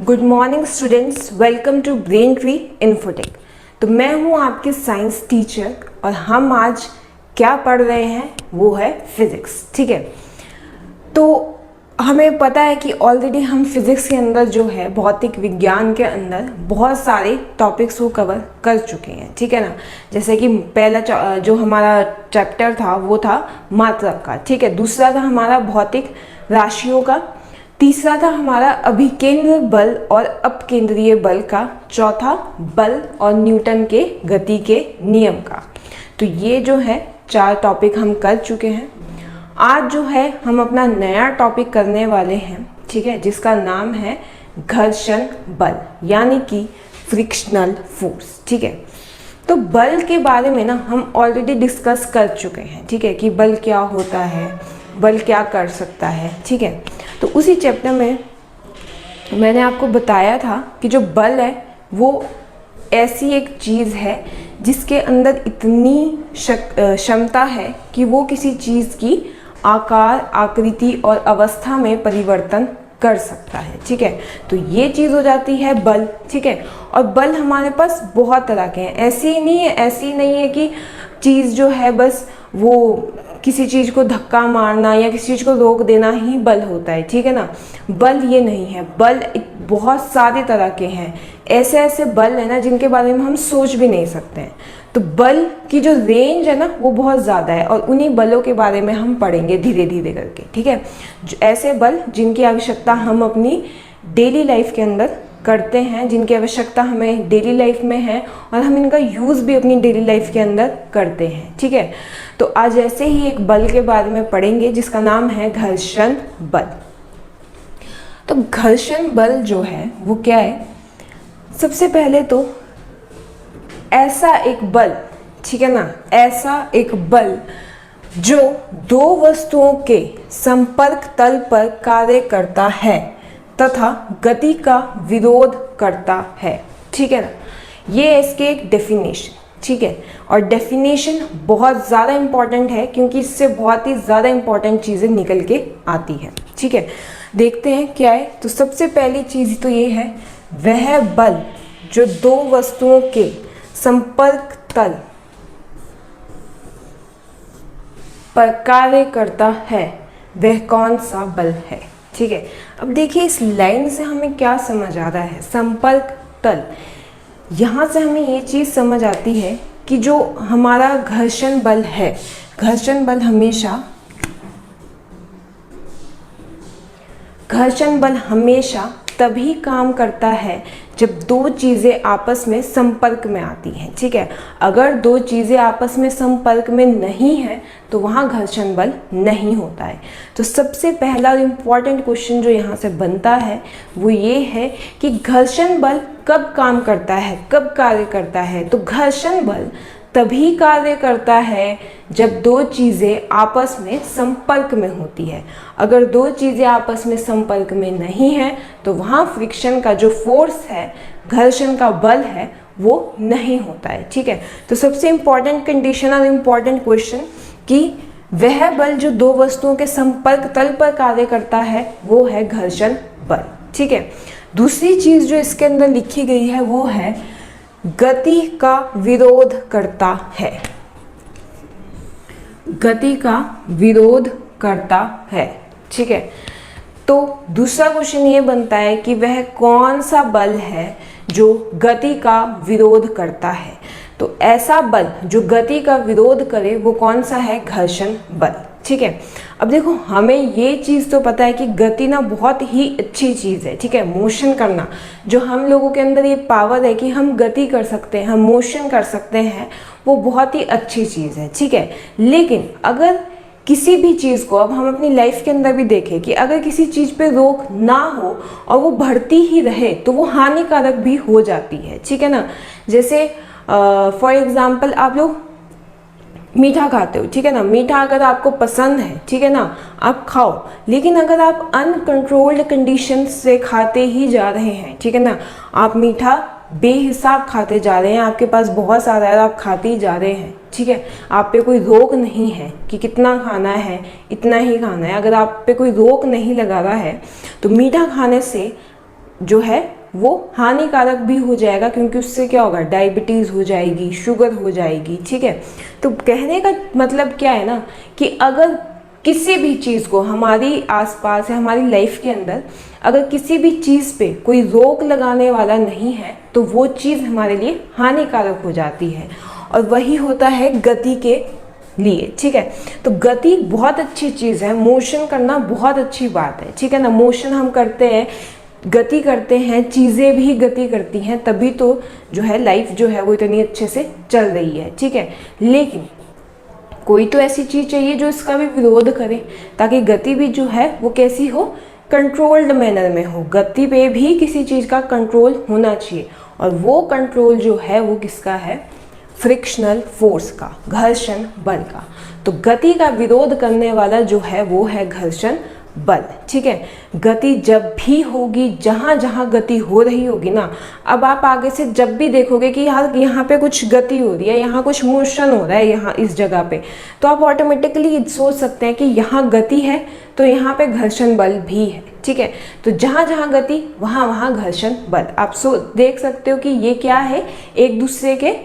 Good morning students, welcome to Brain Tree Infotech. तो मैं हूँ आपके साइंस टीचर और हम आज क्या पढ़ रहे हैं वो है फिज़िक्स। ठीक है, तो हमें पता है कि ऑलरेडी हम फिज़िक्स के अंदर जो है भौतिक विज्ञान के अंदर बहुत सारे टॉपिक्स को कवर कर चुके हैं। ठीक है ना, जैसे कि पहला जो हमारा चैप्टर था वो था मात्रा का। ठीक है, दूसरा था हमारा भौतिक राशियों का, तीसरा था हमारा अभिकेंद्र बल और अपकेंद्रीय बल का, चौथा बल और न्यूटन के गति के नियम का। तो ये जो है 4 टॉपिक हम कर चुके हैं। आज जो है हम अपना नया टॉपिक करने वाले हैं, ठीक है, जिसका नाम है घर्षण बल यानी कि फ्रिक्शनल फोर्स। ठीक है, तो बल के बारे में ना हम ऑलरेडी डिस्कस कर चुके हैं। ठीक है, कि बल क्या होता है, बल क्या कर सकता है। ठीक है, तो उसी चैप्टर में मैंने आपको बताया था कि जो बल है वो ऐसी एक चीज़ है जिसके अंदर इतनी क्षमता है कि वो किसी चीज़ की आकार, आकृति और अवस्था में परिवर्तन कर सकता है। ठीक है, तो ये चीज़ हो जाती है बल। ठीक है, और बल हमारे पास बहुत तरह के हैं। ऐसी नहीं है कि चीज़ जो है बस वो किसी चीज़ को धक्का मारना या किसी चीज़ को रोक देना ही बल होता है। ठीक है ना, बल ये नहीं है। बल बहुत सारे तरह के हैं, ऐसे बल है ना जिनके बारे में हम सोच भी नहीं सकते हैं। तो बल की जो रेंज है ना वो बहुत ज़्यादा है और उन्हीं बलों के बारे में हम पढ़ेंगे धीरे धीरे करके। ठीक है, ऐसे बल जिनकी आवश्यकता हम अपनी डेली लाइफ के अंदर करते हैं, जिनकी आवश्यकता हमें डेली लाइफ में है और हम इनका यूज़ भी अपनी डेली लाइफ के अंदर करते हैं। ठीक है, तो आज ऐसे ही एक बल के बारे में पढ़ेंगे जिसका नाम है घर्षण बल। तो घर्षण बल जो है वो क्या है? सबसे पहले तो ऐसा एक बल, ठीक है ना, ऐसा एक बल जो 2 वस्तुओं के संपर्क तल पर कार्य करता है तथा गति का विरोध करता है। ठीक है ना, ये इसके एक डेफिनेशन। ठीक है, और डेफिनेशन बहुत ज़्यादा इम्पॉर्टेंट है क्योंकि इससे बहुत ही ज़्यादा इम्पॉर्टेंट चीज़ें निकल के आती हैं। ठीक है, देखते हैं क्या है। तो सबसे पहली चीज़ तो ये है, वह बल जो 2 वस्तुओं के संपर्क तल पर कार्य करता है वह कौन सा बल है। ठीक है, अब देखिए इस लाइन से हमें क्या समझ आ रहा है। संपर्क तल, यहाँ से हमें ये चीज़ समझ आती है कि जो हमारा घर्षण बल है, घर्षण बल हमेशा तभी काम करता है जब 2 चीज़ें आपस में संपर्क में आती हैं। ठीक है, अगर 2 चीज़ें आपस में संपर्क में नहीं है तो वहाँ घर्षण बल नहीं होता है। तो सबसे पहला इम्पॉर्टेंट क्वेश्चन जो यहाँ से बनता है वो ये है कि घर्षण बल कब काम करता है, कब कार्य करता है। तो घर्षण बल तभी कार्य करता है जब 2 चीज़ें आपस में संपर्क में होती है। अगर 2 चीज़ें आपस में संपर्क में नहीं है तो वहाँ फ्रिक्शन का जो फोर्स है, घर्षण का बल है, वो नहीं होता है। ठीक है, तो सबसे इम्पॉर्टेंट कंडीशन और इम्पॉर्टेंट क्वेश्चन कि वह बल जो 2 वस्तुओं के संपर्क तल पर कार्य करता है वो है घर्षण बल। ठीक है, दूसरी चीज़ जो इसके अंदर लिखी गई है वो है गति का विरोध करता है। गति का विरोध करता है। ठीक है, तो दूसरा क्वेश्चन ये बनता है कि वह कौन सा बल है जो गति का विरोध करता है। तो ऐसा बल जो गति का विरोध करे वो कौन सा है? घर्षण बल। ठीक है, अब देखो हमें ये चीज़ तो पता है कि गति ना बहुत ही अच्छी चीज़ है। ठीक है, मोशन करना, जो हम लोगों के अंदर ये पावर है कि हम गति कर सकते हैं, हम मोशन कर सकते हैं, वो बहुत ही अच्छी चीज़ है। ठीक है, लेकिन अगर किसी भी चीज़ को, अब हम अपनी लाइफ के अंदर भी देखें कि अगर किसी चीज़ पे रोक ना हो और वो बढ़ती ही रहे तो वो हानिकारक भी हो जाती है। ठीक है ना, जैसे फॉर एग्जाम्पल आप लोग मीठा खाते हो। ठीक है ना, मीठा अगर आपको पसंद है, ठीक है ना, आप खाओ, लेकिन अगर आप अनकंट्रोल्ड कंडीशन से खाते ही जा रहे हैं, ठीक है ना, आप मीठा बेहिसाब खाते जा रहे हैं, आपके पास बहुत सारा है, आप खाते ही जा रहे हैं। ठीक है, आप पे कोई रोक नहीं है कि कितना खाना है, इतना ही खाना है। अगर आप पे कोई रोक नहीं लगा रहा है तो मीठा खाने से जो है वो हानिकारक भी हो जाएगा, क्योंकि उससे क्या होगा, डायबिटीज़ हो जाएगी, शुगर हो जाएगी। ठीक है, तो कहने का मतलब क्या है ना कि अगर किसी भी चीज़ को हमारी आसपास या हमारी लाइफ के अंदर अगर किसी भी चीज़ पे कोई रोक लगाने वाला नहीं है तो वो चीज़ हमारे लिए हानिकारक हो जाती है, और वही होता है गति के लिए। ठीक है, तो गति बहुत अच्छी चीज़ है, मोशन करना बहुत अच्छी बात है। ठीक है ना, मोशन हम करते हैं, गति करते हैं, चीज़ें भी गति करती हैं, तभी तो जो है लाइफ जो है वो इतनी अच्छे से चल रही है। ठीक है, लेकिन कोई तो ऐसी चीज़ चाहिए जो इसका भी विरोध करे, ताकि गति भी जो है वो कैसी हो, कंट्रोल्ड मैनर में हो। गति पे भी किसी चीज़ का कंट्रोल होना चाहिए, और वो कंट्रोल जो है वो किसका है, फ्रिक्शनल फोर्स का, घर्षण बल का। तो गति का विरोध करने वाला जो है वो है घर्षण बल। ठीक है, गति जब भी होगी, जहाँ जहाँ गति हो रही होगी ना, अब आप आगे से जब भी देखोगे कि यार यहाँ पे कुछ गति हो रही है, यहाँ कुछ मोशन हो रहा है, यहाँ इस जगह पे, तो आप ऑटोमेटिकली सोच सकते हैं कि यहाँ गति है तो यहाँ पे घर्षण बल भी है। ठीक है, तो जहाँ जहाँ गति वहाँ वहाँ घर्षण बल। आप देख सकते हो कि ये क्या है, एक दूसरे के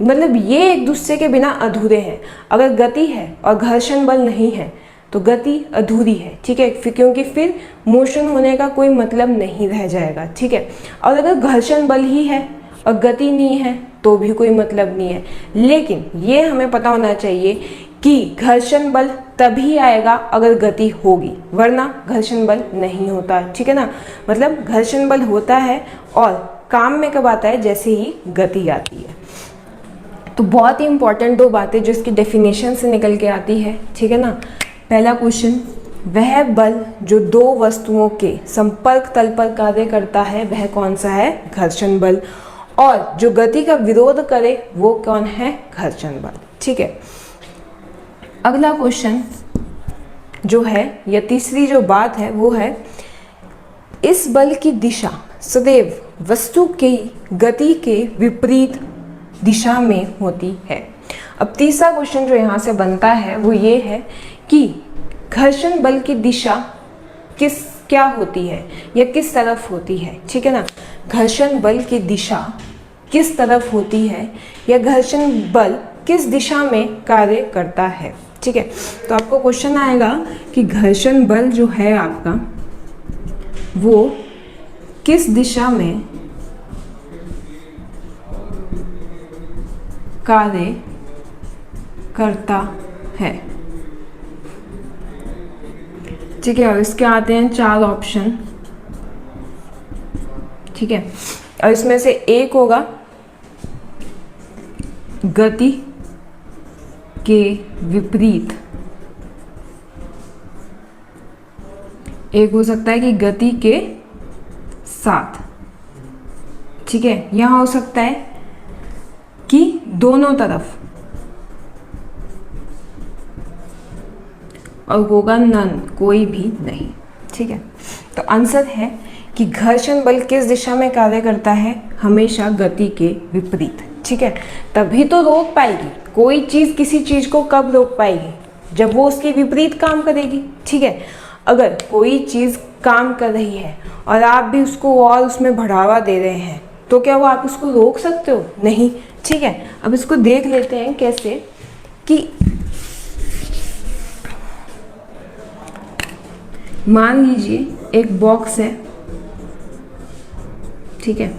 मतलब ये एक दूसरे के बिना अधूरे हैं। अगर गति है और घर्षण बल नहीं है तो गति अधूरी है। ठीक है, क्योंकि फिर मोशन होने का कोई मतलब नहीं रह जाएगा। ठीक है, और अगर घर्षण बल ही है और गति नहीं है तो भी कोई मतलब नहीं है। लेकिन ये हमें पता होना चाहिए कि घर्षण बल तभी आएगा अगर गति होगी, वरना घर्षण बल नहीं होता। ठीक है ना, मतलब घर्षण बल होता है और काम में कब आता है, जैसे ही गति आती है। तो बहुत ही इंपॉर्टेंट दो बातें जो इसकी डेफिनेशन से निकल के आती है। ठीक है ना, पहला क्वेश्चन, वह बल जो दो वस्तुओं के संपर्क तल पर कार्य करता है वह कौन सा है, घर्षण बल, और जो गति का विरोध करे वो कौन है, घर्षण बल। ठीक है, अगला क्वेश्चन जो है या तीसरी जो बात है वो है, इस बल की दिशा सदैव वस्तु की गति के विपरीत दिशा में होती है। अब तीसरा क्वेश्चन जो यहाँ से बनता है वो ये है कि घर्षण बल की दिशा क्या होती है या किस तरफ होती है। ठीक है ना, घर्षण बल की दिशा किस तरफ होती है या घर्षण बल किस दिशा में कार्य करता है। ठीक है, तो आपको क्वेश्चन आएगा कि घर्षण बल जो है आपका वो किस दिशा में कार्य करता है। ठीक है, और इसके आते हैं 4 ऑप्शन। ठीक है, और इसमें से एक होगा गति के विपरीत, एक हो सकता है कि गति के साथ। ठीक है, यहाँ हो सकता है कि दोनों तरफ, और होगा नन, कोई भी नहीं। ठीक है, तो आंसर है कि घर्षण बल किस दिशा में कार्य करता है, हमेशा गति के विपरीत। ठीक है, तभी तो रोक पाएगी कोई चीज़ किसी चीज़ को, कब रोक पाएगी, जब वो उसके विपरीत काम करेगी। ठीक है, अगर कोई चीज़ काम कर रही है और आप भी उसको और उसमें बढ़ावा दे रहे हैं तो क्या वो आप उसको रोक सकते हो, नहीं। ठीक है, अब इसको देख लेते हैं कैसे, कि मान लीजिए एक बॉक्स है। ठीक है,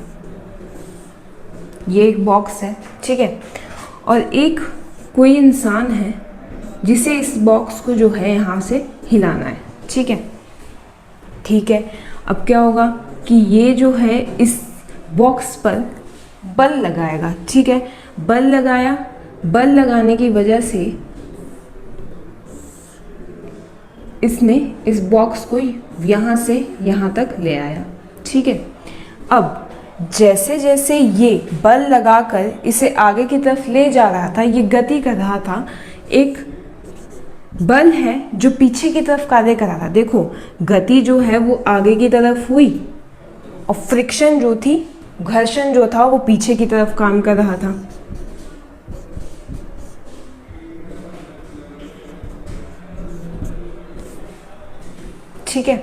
ये एक बॉक्स है। ठीक है, और एक कोई इंसान है जिसे इस बॉक्स को जो है यहाँ से हिलाना है। ठीक है, ठीक है, अब क्या होगा कि ये जो है इस बॉक्स पर बल लगाएगा। ठीक है, बल लगाया, बल लगाने की वजह से इसने इस बॉक्स को यहाँ से यहाँ तक ले आया। ठीक है, अब जैसे जैसे ये बल लगाकर इसे आगे की तरफ ले जा रहा था, ये गति कर रहा था, एक बल है जो पीछे की तरफ कार्य कर रहा था। देखो, गति जो है वो आगे की तरफ हुई और फ्रिक्शन जो थी, घर्षण जो था वो पीछे की तरफ काम कर रहा था। ठीक है,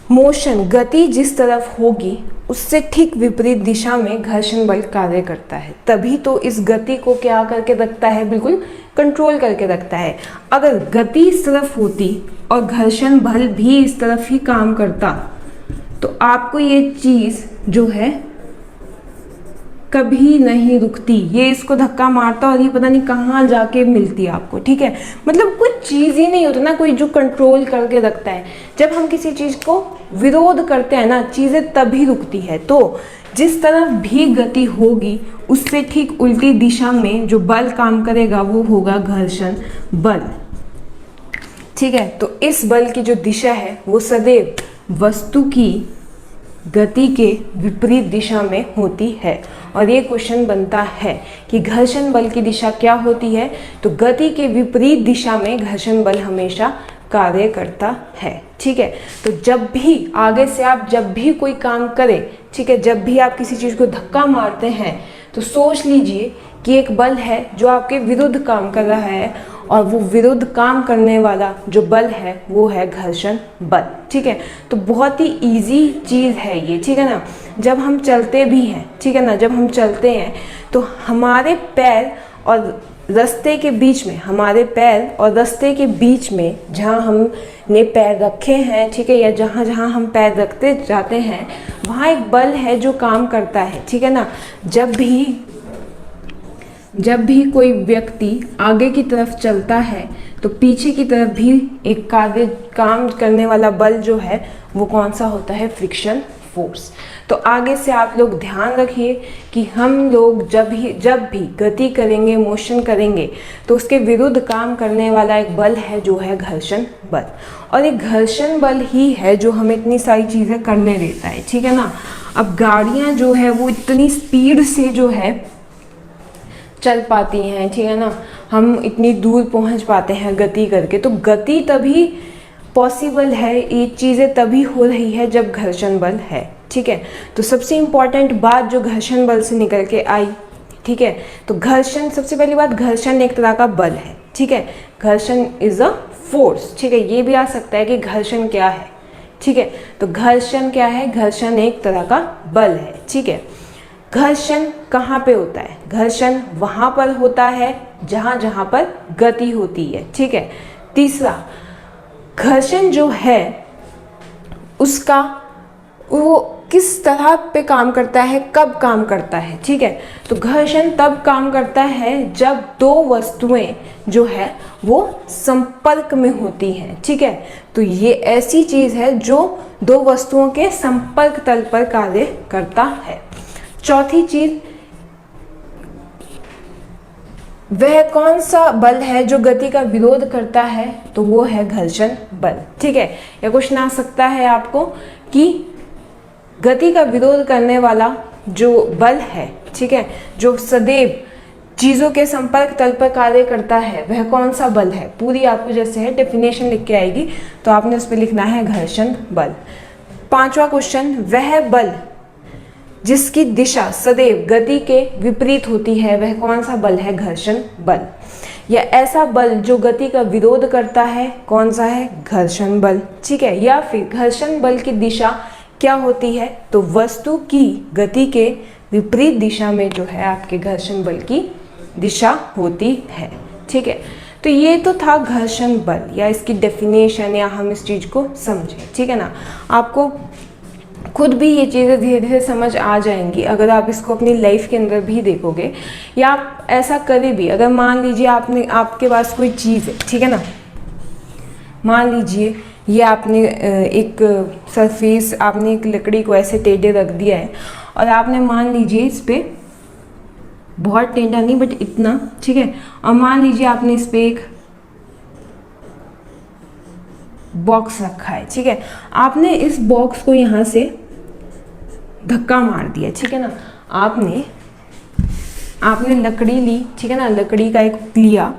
मोशन गति जिस तरफ होगी उससे ठीक विपरीत दिशा में घर्षण बल कार्य करता है, तभी तो इस गति को क्या करके रखता है, बिल्कुल कंट्रोल करके रखता है। अगर गति इस तरफ होती और घर्षण बल भी इस तरफ ही काम करता तो आपको ये चीज़ जो है कभी नहीं रुकती, ये इसको धक्का मारता और ये पता नहीं कहाँ जाके मिलती आपको, ठीक है। मतलब कोई चीज़ ही नहीं होती ना कोई जो कंट्रोल करके रखता है। जब हम किसी चीज़ को विरोध करते हैं ना, चीज़ें तभी रुकती है। तो जिस तरफ भी गति होगी उससे ठीक उल्टी दिशा में जो बल काम करेगा वो होगा घर्षण बल, ठीक है। तो इस बल की जो दिशा है वो सदैव वस्तु की गति के विपरीत दिशा में होती है। और ये क्वेश्चन बनता है कि घर्षण बल की दिशा क्या होती है, तो गति के विपरीत दिशा में घर्षण बल हमेशा कार्य करता है, ठीक है। तो जब भी आगे से आप जब भी कोई काम करें, ठीक है, जब भी आप किसी चीज़ को धक्का मारते हैं तो सोच लीजिए कि एक बल है जो आपके विरुद्ध काम कर रहा है और वो विरुद्ध काम करने वाला जो बल है वो है घर्षण बल, ठीक है। तो बहुत ही इजी चीज़ है ये, ठीक है ना। जब हम चलते भी हैं, ठीक है ना, जब हम चलते हैं तो हमारे पैर और रास्ते के बीच में, हमारे पैर और रास्ते के बीच में जहाँ हमने पैर रखे हैं, ठीक है, या जहाँ जहाँ हम पैर रखते जाते हैं वहाँ एक बल है जो काम करता है, ठीक है ना। जब भी कोई व्यक्ति आगे की तरफ चलता है तो पीछे की तरफ भी एक काम करने वाला बल जो है वो कौन सा होता है, फ्रिक्शन फोर्स। तो आगे से आप लोग ध्यान रखिए कि हम लोग जब भी गति करेंगे, मोशन करेंगे तो उसके विरुद्ध काम करने वाला एक बल है जो है घर्षण बल। और एक घर्षण बल ही है जो हमें इतनी सारी चीज़ें करने देता है, ठीक है ना। अब गाड़ियाँ जो है वो इतनी स्पीड से जो है चल पाती हैं, ठीक है ना, हम इतनी दूर पहुंच पाते हैं गति करके। तो गति तभी पॉसिबल है, ये चीज़ें तभी हो रही है जब घर्षण बल है, ठीक है। तो सबसे इम्पॉर्टेंट बात जो घर्षण बल से निकल के आई, ठीक है, तो घर्षण, सबसे पहली बात, घर्षण एक तरह का बल है, ठीक है। घर्षण इज अ फोर्स, ठीक है। ये भी आ सकता है कि घर्षण क्या है, ठीक है। तो घर्षण क्या है, घर्षण एक तरह का बल है, ठीक है। घर्षण कहाँ पे होता है, घर्षण वहाँ पर होता है जहाँ जहाँ पर गति होती है, ठीक है। तीसरा, घर्षण जो है उसका वो किस तरह पे काम करता है, कब काम करता है, ठीक है। तो घर्षण तब काम करता है जब दो वस्तुएं जो है वो संपर्क में होती हैं, ठीक है। तो ये ऐसी चीज़ है जो दो वस्तुओं के संपर्क तल पर कार्य करता है। चौथी चीज, वह कौन सा बल है जो गति का विरोध करता है, तो वो है घर्षण बल, ठीक है। या क्वेश्चन आ सकता है आपको कि गति का विरोध करने वाला जो बल है, ठीक है, जो सदैव चीज़ों के संपर्क तल पर कार्य करता है, वह कौन सा बल है। पूरी आपको जैसे है डेफिनेशन लिख के आएगी तो आपने उस पर लिखना है घर्षण बल। पांचवा क्वेश्चन, वह बल जिसकी दिशा सदैव गति के विपरीत होती है वह कौन सा बल है, घर्षण बल। या ऐसा बल जो गति का विरोध करता है कौन सा है, घर्षण बल, ठीक है। या फिर घर्षण बल की दिशा क्या होती है, तो वस्तु की गति के विपरीत दिशा में जो है आपके घर्षण बल की दिशा होती है, ठीक है। तो ये तो था घर्षण बल या इसकी डेफिनेशन, या हम इस चीज़ को समझें, ठीक है ना। आपको खुद भी ये चीज़ें धीरे धीरे समझ आ जाएंगी अगर आप इसको अपनी लाइफ के अंदर भी देखोगे, या आप ऐसा करें भी। अगर मान लीजिए आपके पास कोई चीज़ है, ठीक है ना, मान लीजिए ये आपने एक सरफेस, आपने एक लकड़ी को ऐसे टेढ़े रख दिया है और आपने मान लीजिए इस पर बहुत टेढ़ा नहीं बट इतना, ठीक है, और मान लीजिए आपने इस पर एक बॉक्स रखा है, ठीक है। आपने इस बॉक्स को यहाँ से धक्का मार दिया, ठीक है ना। आपने लकड़ी ली, ठीक है ना, लकड़ी का एक लिया,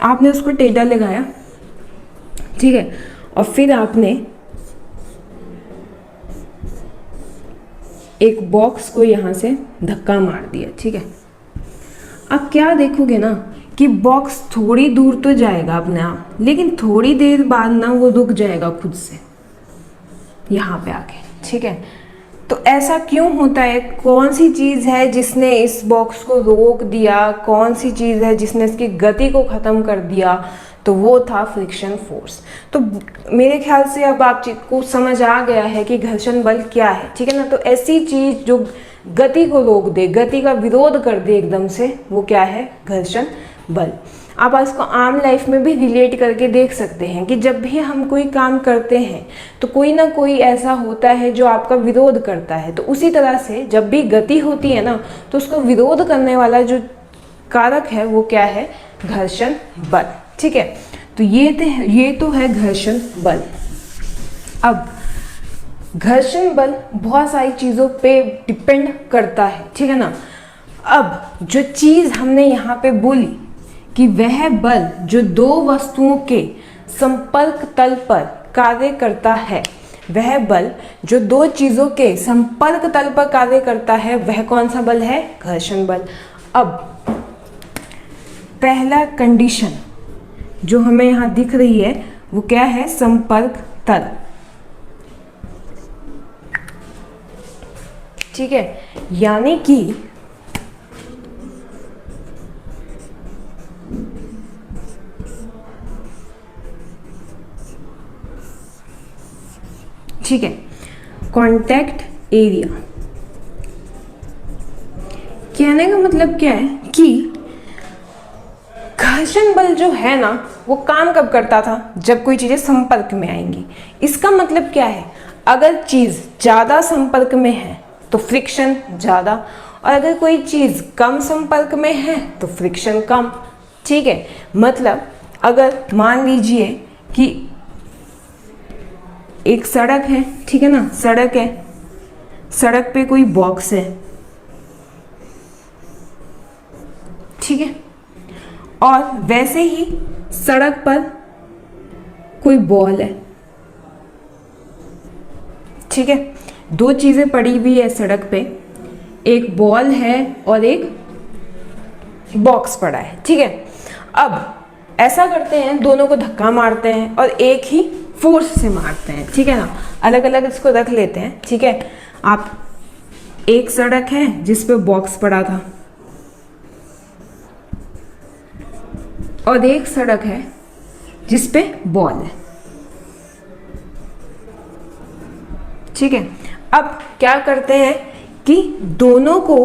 आपने उसको टेढ़ा लगाया, ठीक है, और फिर आपने एक बॉक्स को यहाँ से धक्का मार दिया, ठीक है। अब क्या देखोगे ना कि बॉक्स थोड़ी दूर तो जाएगा अपने आप, लेकिन थोड़ी देर बाद ना वो रुक जाएगा खुद से, यहाँ पे आके, ठीक है। तो ऐसा क्यों होता है? कौन सी चीज़ है जिसने इस बॉक्स को रोक दिया, कौन सी चीज़ है जिसने इसकी गति को ख़त्म कर दिया? तो वो था फ्रिक्शन फोर्स। तो मेरे ख्याल से अब आपको समझ आ गया है कि घर्षण बल क्या है, ठीक है ना। तो ऐसी चीज़ जो गति को रोक दे, गति का विरोध कर दे एकदम से, वो क्या है? घर्षण बल। आप इसको आम लाइफ में भी रिलेट करके देख सकते हैं कि जब भी हम कोई काम करते हैं तो कोई ना कोई ऐसा होता है जो आपका विरोध करता है। तो उसी तरह से जब भी गति होती है ना, तो उसको विरोध करने वाला जो कारक है वो क्या है? घर्षण बल, ठीक है। तो ये तो है घर्षण बल। अब घर्षण बल बहुत सारी चीज़ों पे डिपेंड करता है, ठीक है ना। अब जो चीज़ हमने यहाँ पे बोली कि वह बल जो दो वस्तुओं के संपर्क तल पर कार्य करता है, वह बल जो दो चीज़ों के संपर्क तल पर कार्य करता है, वह कौन सा बल है? घर्षण बल। अब पहला कंडीशन जो हमें यहाँ दिख रही है वो क्या है? संपर्क तल, ठीक है। यानी कि ठीक है, कांटेक्ट एरिया। कहने का मतलब क्या है कि घर्षण बल जो है ना, वो काम कब करता था? जब कोई चीज़ें संपर्क में आएंगी। इसका मतलब क्या है? अगर चीज़ ज़्यादा संपर्क में है तो फ्रिक्शन ज़्यादा, और अगर कोई चीज़ कम संपर्क में है तो फ्रिक्शन कम, ठीक है। मतलब अगर मान लीजिए कि एक सड़क है, ठीक है ना, सड़क है, सड़क पे कोई बॉक्स है, ठीक है, और वैसे ही सड़क पर कोई बॉल है, ठीक है। दो चीज़ें पड़ी हुई है सड़क पे, एक बॉल है और एक बॉक्स पड़ा है, ठीक है। अब ऐसा करते हैं, दोनों को धक्का मारते हैं और एक ही फोर्स से मारते हैं, ठीक है ना। अलग अलग इसको रख लेते हैं, ठीक है। आप एक सड़क है जिस पे बॉक्स पड़ा था और एक सड़क है जिस पे बॉल है, ठीक है। अब क्या करते हैं कि दोनों को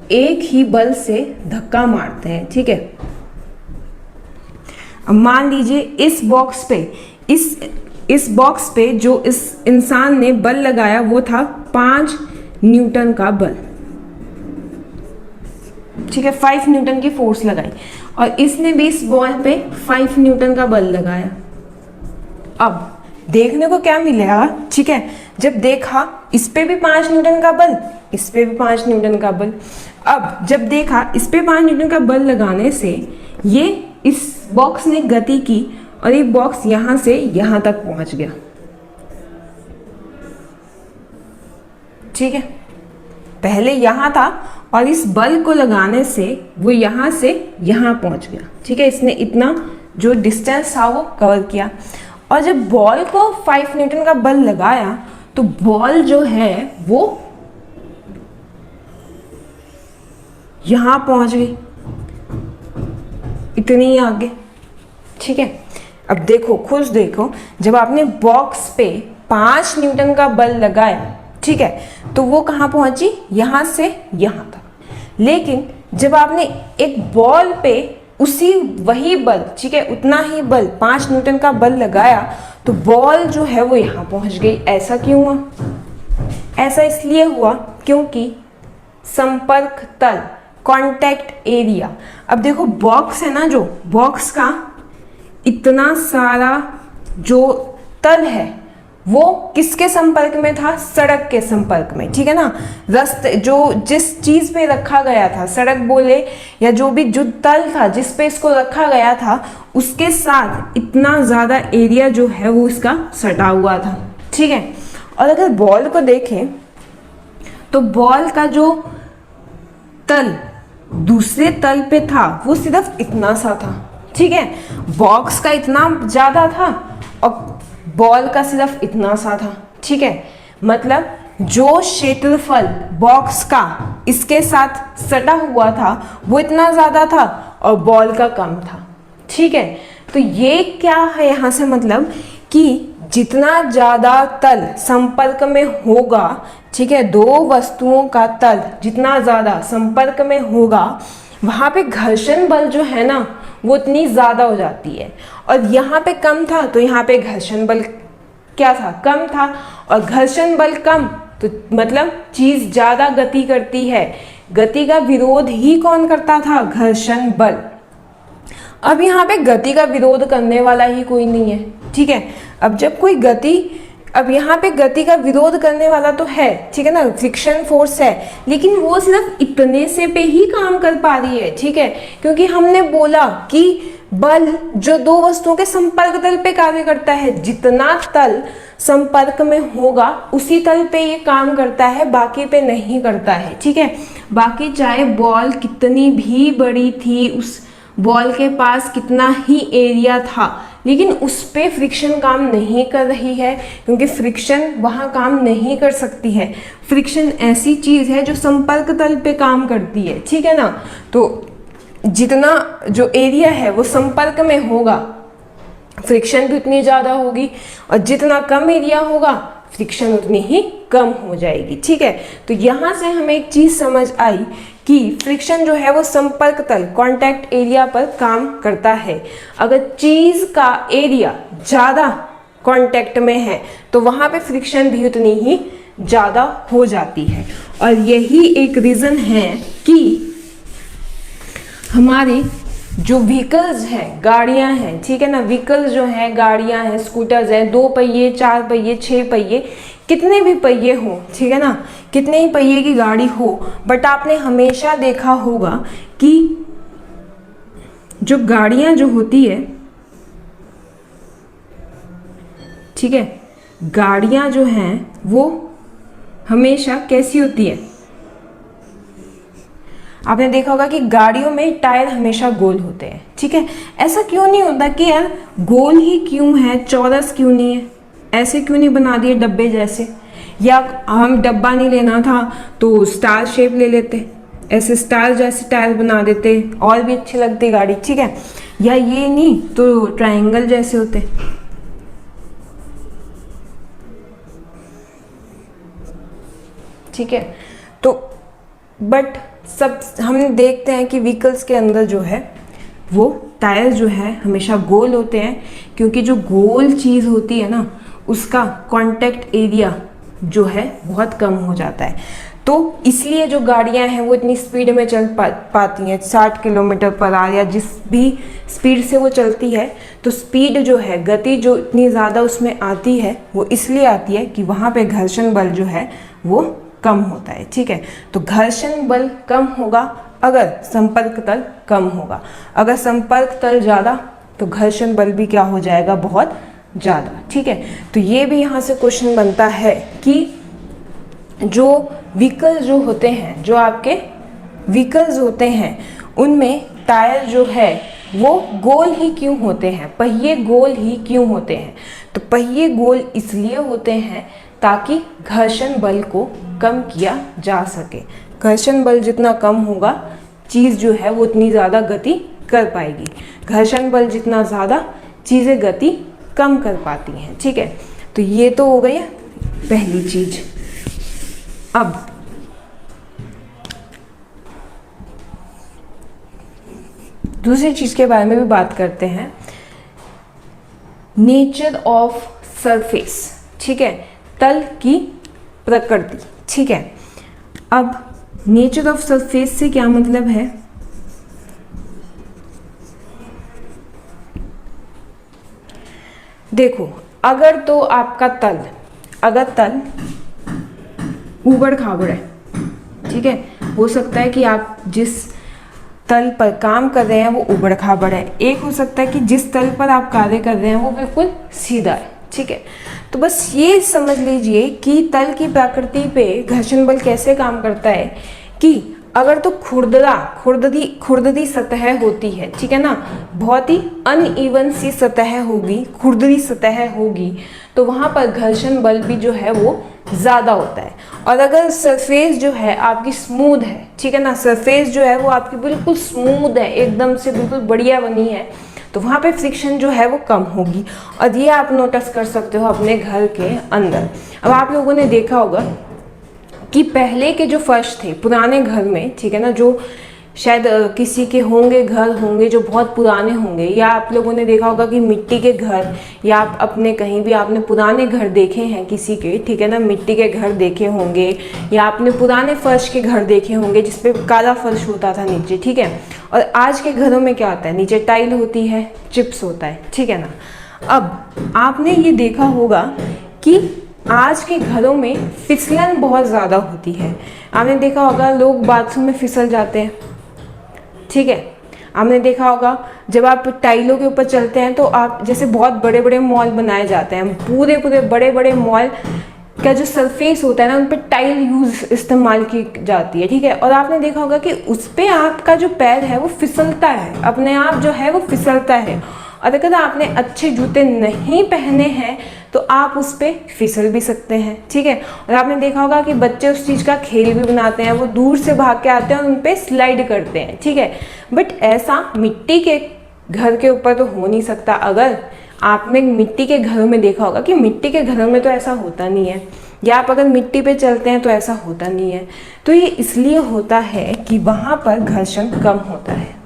एक ही बल से धक्का मारते हैं, ठीक है। अब मान लीजिए इस बॉक्स पे जो इस इंसान ने बल लगाया वो था 5 न्यूटन का बल, ठीक है। 5 न्यूटन की फोर्स लगाई और इसने भी इस बॉल पे 5 न्यूटन का बल लगाया। अब देखने को क्या मिलेगा, ठीक है, जब देखा इस पे भी 5 न्यूटन का बल, इस पे भी 5 न्यूटन का बल। अब जब देखा इस पे 5 न्यूटन का बल लगाने से ये इस बॉक्स ने गति की और ये बॉक्स यहां से यहां तक पहुंच गया, ठीक है। पहले यहां था और इस बल को लगाने से वो यहां से यहां पहुंच गया, ठीक है। इसने इतना जो डिस्टेंस था वो कवर किया। और जब बॉल को 5 न्यूटन का बल लगाया तो बॉल जो है वो यहां पहुंच गई, इतनी आगे, ठीक है। अब देखो, खुद देखो, जब आपने बॉक्स पे 5 न्यूटन का बल लगाया, ठीक है, तो वो कहाँ पहुंची? यहां से यहां तक। लेकिन जब आपने एक बॉल पे वही बल, ठीक है, उतना ही बल 5 न्यूटन का बल लगाया तो बॉल जो है वो यहां पहुंच गई। ऐसा क्यों हुआ? ऐसा इसलिए हुआ क्योंकि संपर्क तल, कांटेक्ट एरिया। अब देखो बॉक्स है ना, जो बॉक्स का इतना सारा जो तल है वो किसके संपर्क में था? सड़क के संपर्क में, ठीक है ना। रास्ते जो जिस चीज पे रखा गया था, सड़क बोले या जो भी जो तल था जिस पे इसको रखा गया था, उसके साथ इतना ज्यादा एरिया जो है वो इसका सटा हुआ था, ठीक है। और अगर बॉल को देखें तो बॉल का जो तल दूसरे तल पे था वो सिर्फ इतना सा था, ठीक है। बॉक्स का इतना ज़्यादा था और बॉल का सिर्फ इतना सा था, ठीक है। मतलब जो क्षेत्रफल बॉक्स का इसके साथ सटा हुआ था वो इतना ज़्यादा था और बॉल का कम था, ठीक है। तो ये क्या है यहाँ से, मतलब कि जितना ज़्यादा तल संपर्क में होगा, ठीक है, दो वस्तुओं का तल जितना ज़्यादा संपर्क में होगा वहाँ पे घर्षण बल जो है ना वो इतनी ज़्यादा हो जाती है। और यहाँ पे कम था तो यहाँ पे घर्षण बल क्या था, कम था। और घर्षण बल कम तो मतलब चीज़ ज़्यादा गति करती है। गति का विरोध ही कौन करता था, घर्षण बल। अब यहाँ पे गति का विरोध करने वाला ही कोई नहीं है, ठीक है। अब जब कोई गति, अब यहाँ पे गति का विरोध करने वाला तो है, ठीक है ना, फ्रिक्शन फोर्स है, लेकिन वो सिर्फ इतने से पे ही काम कर पा रही है, ठीक है। क्योंकि हमने बोला कि बल जो दो वस्तुओं के संपर्क तल पे कार्य करता है, जितना तल संपर्क में होगा उसी तल पे ये काम करता है, बाकी पे नहीं करता है, ठीक है। बाकी चाहे बॉल कितनी भी बड़ी थी, उस बॉल के पास कितना ही एरिया था, लेकिन उस पे फ्रिक्शन काम नहीं कर रही है, क्योंकि फ्रिक्शन वहाँ काम नहीं कर सकती है। फ्रिक्शन ऐसी चीज़ है जो संपर्क तल पे काम करती है, ठीक है ना। तो जितना जो एरिया है वो संपर्क में होगा फ्रिक्शन भी उतनी ज़्यादा होगी, और जितना कम एरिया होगा फ्रिक्शन उतनी ही कम हो जाएगी, ठीक है। तो यहाँ से हमें एक चीज़ समझ आई कि फ्रिक्शन जो है वो संपर्क तल कांटेक्ट एरिया पर काम करता है। अगर चीज़ का एरिया ज़्यादा कांटेक्ट में है तो वहाँ पे फ्रिक्शन भी उतनी ही ज़्यादा हो जाती है। और यही एक रीज़न है कि हमारे जो व्हीकल्स हैं, गाड़ियां हैं, ठीक है ना, व्हीकल्स जो हैं, गाड़ियां हैं, स्कूटर्स हैं, 2 पहिए, 4 पहिए, 6 पहिए, कितने भी पहिए हो, ठीक है ना, कितने ही पहिए की गाड़ी हो, बट आपने हमेशा देखा होगा कि जो गाड़ियां जो होती है, ठीक है, गाड़ियां जो हैं वो हमेशा कैसी होती है। आपने देखा होगा कि गाड़ियों में टायर हमेशा गोल होते हैं, ठीक है। ऐसा क्यों नहीं होता कि यार गोल ही क्यों है, चौरस क्यों नहीं है, ऐसे क्यों नहीं बना दिए डब्बे जैसे, या हम डब्बा नहीं लेना था तो स्टार शेप ले लेते, ऐसे स्टार जैसे टायर बना देते और भी अच्छी लगती गाड़ी, ठीक है। या ये नहीं तो ट्रायंगल जैसे होते, ठीक है। तो बट सब हम देखते हैं कि व्हीकल्स के अंदर जो है वो टायर जो है हमेशा गोल होते हैं, क्योंकि जो गोल चीज़ होती है ना उसका कांटेक्ट एरिया जो है बहुत कम हो जाता है। तो इसलिए जो गाड़ियां हैं वो इतनी स्पीड में चल पाती हैं, 60 किलोमीटर पर आवर या जिस भी स्पीड से वो चलती है। तो स्पीड जो है, गति जो इतनी ज़्यादा उसमें आती है वो इसलिए आती है कि वहाँ पे घर्षण बल जो है वो कम होता है, ठीक है। तो घर्षण बल कम होगा अगर संपर्क तल कम होगा, अगर संपर्क तल ज़्यादा तो घर्षण बल भी क्या हो जाएगा, बहुत ज़्यादा, ठीक है। तो ये भी यहाँ से क्वेश्चन बनता है कि जो व्हीकल जो होते हैं, जो आपके व्हीकल्स होते हैं उनमें टायर जो है वो गोल ही क्यों होते हैं, पहिए गोल ही क्यों होते हैं। तो पहिए गोल इसलिए होते हैं ताकि घर्षण बल को कम किया जा सके। घर्षण बल जितना कम होगा चीज़ जो है वो उतनी ज़्यादा गति कर पाएगी, घर्षण बल जितना ज़्यादा चीज़ें गति कम कर पाती हैं, ठीक है। तो ये तो हो गई पहली चीज़। अब दूसरी चीज़ के बारे में भी बात करते हैं, नेचर ऑफ सरफेस, ठीक है, तल की प्रकृति, ठीक है। अब नेचर ऑफ सरफेस से क्या मतलब है, देखो अगर तो आपका तल, अगर तल ऊबड़ खाबड़ है, ठीक है, हो सकता है कि आप जिस तल पर काम कर रहे हैं वो ऊबड़ खाबड़ है, एक हो सकता है कि जिस तल पर आप कार्य कर रहे हैं वो बिल्कुल सीधा है, ठीक है। तो बस ये समझ लीजिए कि तल की प्रकृति पे घर्षण बल कैसे काम करता है कि अगर तो खुरदरी सतह होती है, ठीक है ना, बहुत ही अनइवन सी सतह होगी, खुरदरी सतह होगी, तो वहाँ पर घर्षण बल भी जो है वो ज़्यादा होता है। और अगर सरफेस जो है आपकी स्मूथ है, ठीक है ना, सरफेस जो है वो आपकी बिल्कुल स्मूथ है, एकदम से बिल्कुल बढ़िया बनी है, तो वहाँ पे फ्रिक्शन जो है वो कम होगी। और ये आप नोटिस कर सकते हो अपने घर के अंदर। अब आप लोगों ने देखा होगा कि पहले के जो फर्श थे पुराने घर में, ठीक है ना, जो शायद किसी के घर होंगे जो बहुत पुराने होंगे, या आप लोगों ने देखा होगा कि मिट्टी के घर, या आप अपने कहीं भी आपने पुराने घर देखे हैं किसी के, ठीक है ना, मिट्टी के घर देखे होंगे, या आपने पुराने फर्श के घर देखे होंगे जिसपे काला फर्श होता था नीचे, ठीक है। और आज के घरों में क्या होता है, नीचे टाइल होती है, चिप्स होता है, ठीक है ना। अब आपने ये देखा होगा कि आज के घरों में फिसलन बहुत ज़्यादा होती है। आपने देखा होगा लोग बाथरूम में फिसल जाते हैं, ठीक है। आपने देखा होगा जब आप टाइलों के ऊपर चलते हैं तो आप जैसे बहुत बड़े बड़े मॉल बनाए जाते हैं, पूरे पूरे बड़े बड़े मॉल का जो सरफेस होता है ना, उन पर टाइल इस्तेमाल की जाती है, ठीक है। और आपने देखा होगा कि उस पर आपका जो पैर है वो फिसलता है, अपने आप जो है वो फिसलता है। और अगर आपने अच्छे जूते नहीं पहने हैं तो आप उस पर फिसल भी सकते हैं, ठीक है। और आपने देखा होगा कि बच्चे उस चीज़ का खेल भी बनाते हैं, वो दूर से भाग के आते हैं और उन पर स्लाइड करते हैं, ठीक है। बट ऐसा मिट्टी के घर के ऊपर तो हो नहीं सकता। अगर आपने मिट्टी के घरों में देखा होगा कि मिट्टी के घरों में तो ऐसा होता नहीं है, या आप अगर मिट्टी पे चलते हैं तो ऐसा होता नहीं है। तो ये इसलिए होता है कि वहाँ पर घर्षण कम होता है।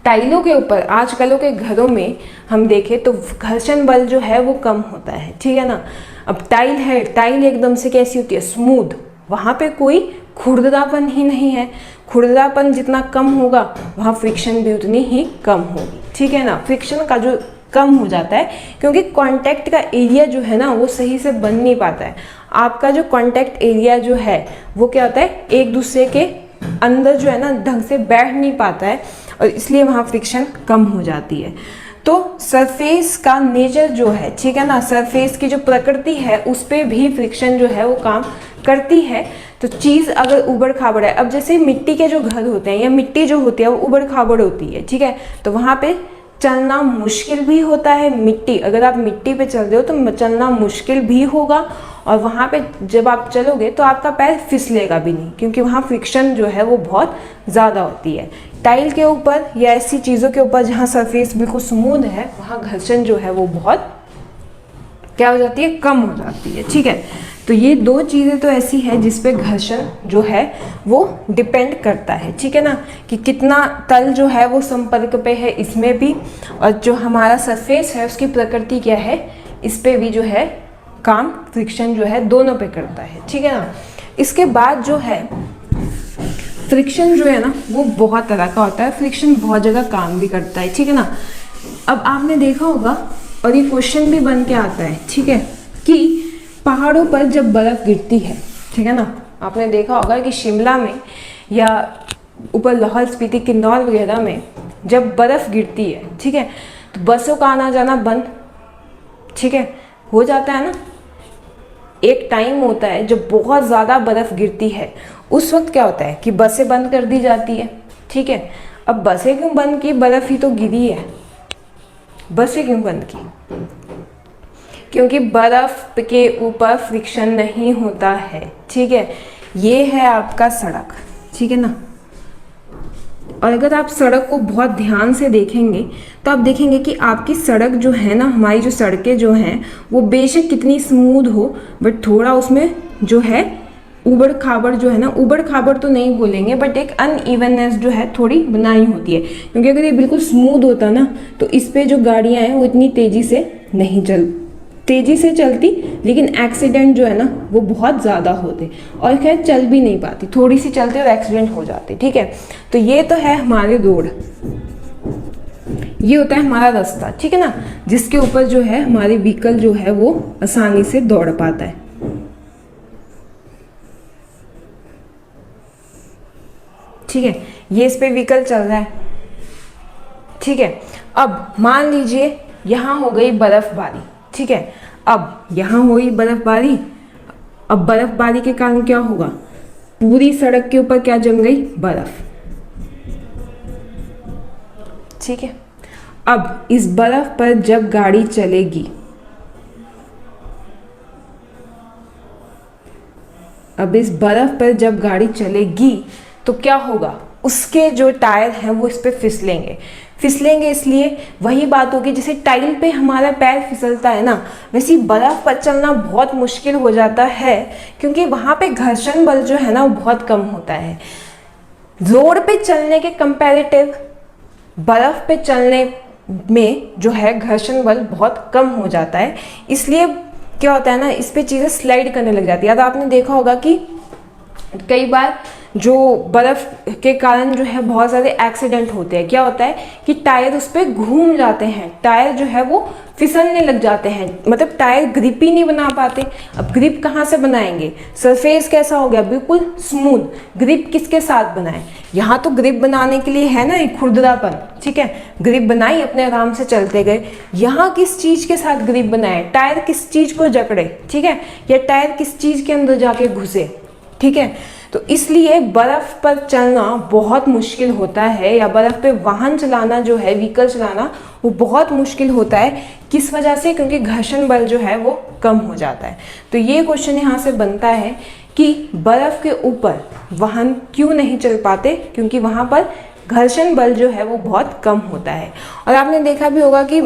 टाइलों के ऊपर आजकल के घरों में हम देखें तो घर्षण बल जो है वो कम होता है, ठीक है ना। अब टाइल है, टाइल एकदम से कैसी होती है, स्मूथ, वहाँ पे कोई खुरदरापन ही नहीं है। खुरदरापन जितना कम होगा वहाँ फ्रिक्शन भी उतनी ही कम होगी, ठीक है ना। फ्रिक्शन का जो कम हो जाता है क्योंकि कांटेक्ट का एरिया जो है ना वो सही से बन नहीं पाता है। आपका जो कांटेक्ट एरिया जो है वो क्या होता है, एक दूसरे के अंदर जो है ना ढंग से बैठ नहीं पाता है, और इसलिए वहाँ फ्रिक्शन कम हो जाती है। तो सरफेस का नेचर जो है, ठीक है ना, सरफेस की जो प्रकृति है उस पर भी फ्रिक्शन जो है वो काम करती है। तो चीज़ अगर उबड़ खाबड़ है, अब जैसे मिट्टी के जो घर होते हैं या मिट्टी जो होती है वो उबड़ खाबड़ होती है, ठीक है, तो वहाँ पे चलना मुश्किल भी होता है। मिट्टी, अगर आप मिट्टी पे चल रहे हो तो चलना मुश्किल भी होगा, और वहाँ पे जब आप चलोगे तो आपका पैर फिसलेगा भी नहीं, क्योंकि वहाँ फ्रिक्शन जो है वो बहुत ज़्यादा होती है। टाइल के ऊपर या ऐसी चीज़ों के ऊपर जहाँ सरफेस बिल्कुल स्मूथ है वहाँ घर्षण जो है वो बहुत क्या हो जाती है, कम हो जाती है, ठीक है। तो ये दो चीज़ें तो ऐसी है जिस पे घर्षण जो है वो डिपेंड करता है, ठीक है ना, कि कितना तल जो है वो संपर्क पे है इसमें भी, और जो हमारा सरफेस है उसकी प्रकृति क्या है इस पे भी जो है काम फ्रिक्शन जो है दोनों पे करता है, ठीक है ना। इसके बाद जो है फ्रिक्शन जो है ना वो बहुत तरह का होता है, फ्रिक्शन बहुत जगह काम भी करता है, ठीक है ना। अब आपने देखा होगा और ये क्वेश्चन भी बन के आता है, ठीक है, कि पहाड़ों पर जब बर्फ़ गिरती है, ठीक है ना, आपने देखा होगा कि शिमला में या ऊपर लाहौल स्पीति किन्नौर वगैरह में जब बर्फ़ गिरती है, ठीक है, तो बसों का आना जाना बंद, ठीक है, हो जाता है ना। एक टाइम होता है जब बहुत ज़्यादा बर्फ़ गिरती है, उस वक्त क्या होता है कि बसें बंद कर दी जाती है, ठीक है। अब बसें क्यों बंद की, बर्फ़ ही तो गिरी है, बसें क्यों बंद की, क्योंकि बर्फ़ के ऊपर फ्रिक्शन नहीं होता है, ठीक है। ये है आपका सड़क, ठीक है ना। और अगर आप सड़क को बहुत ध्यान से देखेंगे तो आप देखेंगे कि आपकी सड़क जो है ना, हमारी जो सड़कें जो हैं वो बेशक कितनी स्मूथ हो बट थोड़ा उसमें जो है उबड़ खाबड़ जो है ना, उबड़ खाबड़ तो नहीं बोलेंगे बट एक अनइवननेस जो है थोड़ी बनाई होती है। क्योंकि अगर ये बिल्कुल स्मूथ होता ना तो इस पे जो गाड़ियाँ हैं वो इतनी तेज़ी से चलती, लेकिन एक्सीडेंट जो है ना वो बहुत ज़्यादा होते और खैर चल भी नहीं पाती, थोड़ी सी चलते और एक्सीडेंट हो जाते, ठीक है। तो ये तो है हमारे रोड, ये होता है हमारा रास्ता, ठीक है ना, जिसके ऊपर जो है हमारी व्हीकल जो है वो आसानी से दौड़ पाता है, ठीक है। ये इस पे व्हीकल चल रहा है, ठीक है। अब मान लीजिए यहाँ हो गई बर्फबारी, ठीक है। अब यहाँ हुई बर्फबारी, अब बर्फबारी के कारण क्या होगा, पूरी सड़क के ऊपर क्या जम गई? बर्फ। ठीक है, अब इस बर्फ पर जब गाड़ी चलेगी, अब इस बर्फ पर जब गाड़ी चलेगी तो क्या होगा? उसके जो टायर हैं वो इस पे फिसलेंगे। फिसलेंगे इसलिए वही बात होगी जैसे टाइल पे हमारा पैर फिसलता है ना, वैसे बर्फ पर चलना बहुत मुश्किल हो जाता है, क्योंकि वहाँ पे घर्षण बल जो है ना वो बहुत कम होता है। रोड पे चलने के कंपैरेटिव बर्फ पे चलने में जो है घर्षण बल बहुत कम हो जाता है, इसलिए क्या होता है ना, इस पे चीज़ें स्लाइड करने लग जाती है। अब आपने देखा होगा कि कई बार जो बर्फ़ के कारण जो है बहुत सारे एक्सीडेंट होते हैं। क्या होता है कि टायर उस पर घूम जाते हैं, टायर जो है वो फिसलने लग जाते हैं, मतलब टायर ग्रिप ही नहीं बना पाते। अब ग्रिप कहाँ से बनाएंगे? सरफेस कैसा हो गया? बिल्कुल स्मूथ। ग्रिप किसके साथ बनाए? यहाँ तो ग्रिप बनाने के लिए है ना एक खुरदरापन, ठीक है, ग्रिप बनाई, अपने आराम से चलते गए। यहाँ किस चीज़ के साथ ग्रिप बनाए? टायर किस चीज़ को जकड़े, ठीक है, या टायर किस चीज़ के अंदर जाके घुसे, ठीक है। तो इसलिए बर्फ़ पर चलना बहुत मुश्किल होता है, या बर्फ़ पे वाहन चलाना जो है, व्हीकल चलाना, वो बहुत मुश्किल होता है। किस वजह से? क्योंकि घर्षण बल जो है वो कम हो जाता है। तो ये क्वेश्चन यहाँ से बनता है कि बर्फ़ के ऊपर वाहन क्यों नहीं चल पाते? क्योंकि वहाँ पर घर्षण बल जो है वो बहुत कम होता है। और आपने देखा भी होगा कि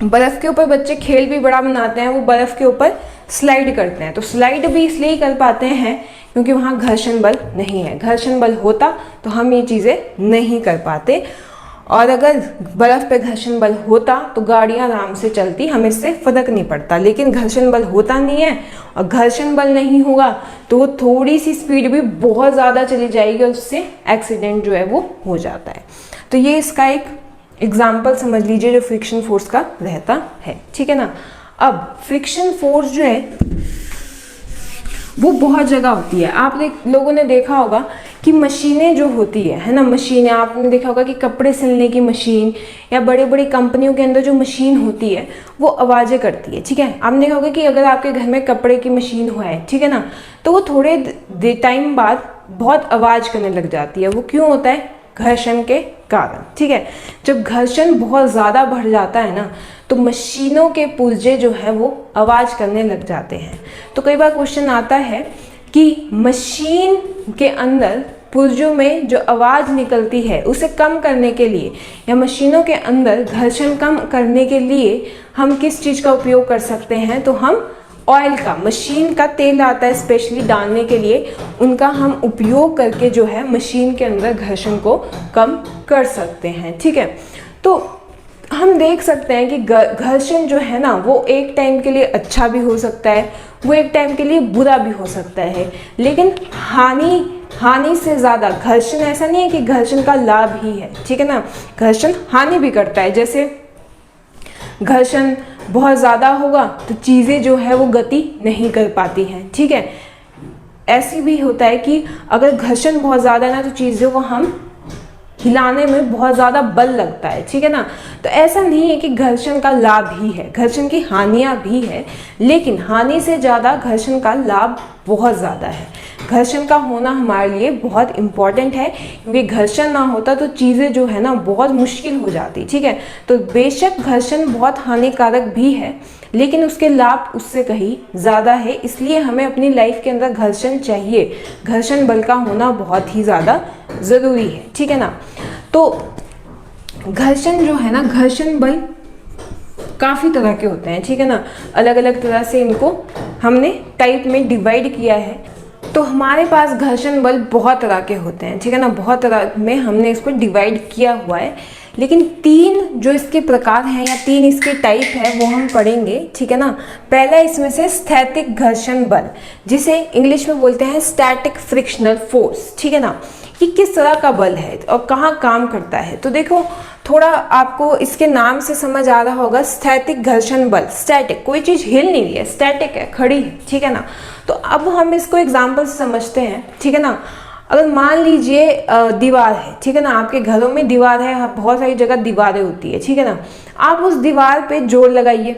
बर्फ़ के ऊपर बच्चे खेल भी बड़ा बनाते हैं, वो बर्फ़ के ऊपर स्लाइड करते हैं। तो स्लाइड भी इसलिए कर पाते हैं क्योंकि वहाँ घर्षण बल नहीं है। घर्षण बल होता तो हम ये चीज़ें नहीं कर पाते, और अगर बर्फ़ पे घर्षण बल होता तो गाड़ियाँ आराम से चलती, हमें इससे फ़र्क नहीं पड़ता। लेकिन घर्षण बल होता नहीं है, और घर्षण बल नहीं होगा तो वो थोड़ी सी स्पीड भी बहुत ज़्यादा चली जाएगी और उससे एक्सीडेंट जो है वो हो जाता है। तो ये इसका एक एग्जाम्पल समझ लीजिए जो फ्रिक्शन फोर्स का रहता है, ठीक है ना। अब फ्रिक्शन फोर्स जो है वो बहुत जगह होती है। आप लोगों ने देखा होगा कि मशीनें जो होती है ना, मशीनें आपने देखा होगा कि कपड़े सिलने की मशीन या बड़े बड़ी कंपनियों के अंदर जो मशीन होती है वो आवाज़ें करती है, ठीक है। आपने देखा होगा कि अगर आपके घर में कपड़े की मशीन हुआ है, ठीक है ना, तो वो थोड़े टाइम बाद बहुत आवाज़ करने लग जाती है। वो क्यों होता है? घर्षण के कारण, ठीक है। जब घर्षण बहुत ज़्यादा बढ़ जाता है ना तो मशीनों के पुर्जे जो है वो आवाज़ करने लग जाते हैं। तो कई बार क्वेश्चन आता है कि मशीन के अंदर पुर्जों में जो आवाज़ निकलती है उसे कम करने के लिए, या मशीनों के अंदर घर्षण कम करने के लिए हम किस चीज़ का उपयोग कर सकते हैं? तो हम ऑयल का, मशीन का तेल आता है स्पेशली डालने के लिए, उनका हम उपयोग करके जो है मशीन के अंदर घर्षण को कम कर सकते हैं, ठीक है। तो हम देख सकते हैं कि घर्षण जो है ना वो एक टाइम के लिए अच्छा भी हो सकता है, वो एक टाइम के लिए बुरा भी हो सकता है, लेकिन हानि से ज़्यादा घर्षण, ऐसा नहीं है कि घर्षण का लाभ ही है, ठीक है ना, घर्षण हानि भी करता है। जैसे घर्षण बहुत ज़्यादा होगा तो चीज़ें जो है वो गति नहीं कर पाती हैं, ठीक है। ऐसी भी होता है कि अगर घर्षण बहुत ज़्यादा है ना तो चीज़ों को हम हिलाने में बहुत ज़्यादा बल लगता है, ठीक है ना। तो ऐसा नहीं है कि घर्षण का लाभ ही है, घर्षण की हानियाँ भी है, लेकिन हानि से ज़्यादा घर्षण का लाभ बहुत ज़्यादा है। घर्षण का होना हमारे लिए बहुत इम्पॉर्टेंट है, क्योंकि घर्षण ना होता तो चीज़ें जो है ना बहुत मुश्किल हो जाती, ठीक है। तो बेशक घर्षण बहुत हानिकारक भी है, लेकिन उसके लाभ उससे कहीं ज़्यादा है, इसलिए हमें अपनी लाइफ के अंदर घर्षण चाहिए, घर्षण बल का होना बहुत ही ज़्यादा ज़रूरी है, ठीक है ना। तो घर्षण जो है ना, घर्षण बल काफ़ी तरह के होते हैं, ठीक है ना, अलग अलग तरह से इनको हमने टाइप में डिवाइड किया है। तो हमारे पास घर्षण बल बहुत तरह के होते हैं, ठीक है ना, बहुत तरह में हमने इसको डिवाइड किया हुआ है, लेकिन 3 जो इसके प्रकार हैं या 3 इसके टाइप है वो हम पढ़ेंगे, ठीक है ना। पहला इसमें से स्थैतिक घर्षण बल, जिसे इंग्लिश में बोलते हैं स्टैटिक फ्रिक्शनल फोर्स, ठीक है ना। ये किस तरह का बल है और कहाँ काम करता है? तो देखो, थोड़ा आपको इसके नाम से समझ आ रहा होगा, स्थैतिक घर्षण बल, स्टैटिक, कोई चीज़ हिल नहीं रही है, स्टैटिक है, खड़ी है, ठीक है ना। तो अब हम इसको एग्जाम्पल से समझते हैं, ठीक है ना। अगर मान लीजिए दीवार है, ठीक है ना, आपके घरों में दीवार है, बहुत सारी जगह दीवारें होती है, ठीक है ना। आप उस दीवार पे जोर लगाइए,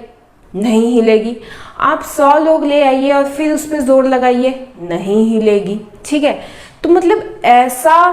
नहीं हिलेगी। आप 100 लोग ले आइए और फिर उस पर जोर लगाइए, नहीं हिलेगी। ठीक है, तो मतलब ऐसा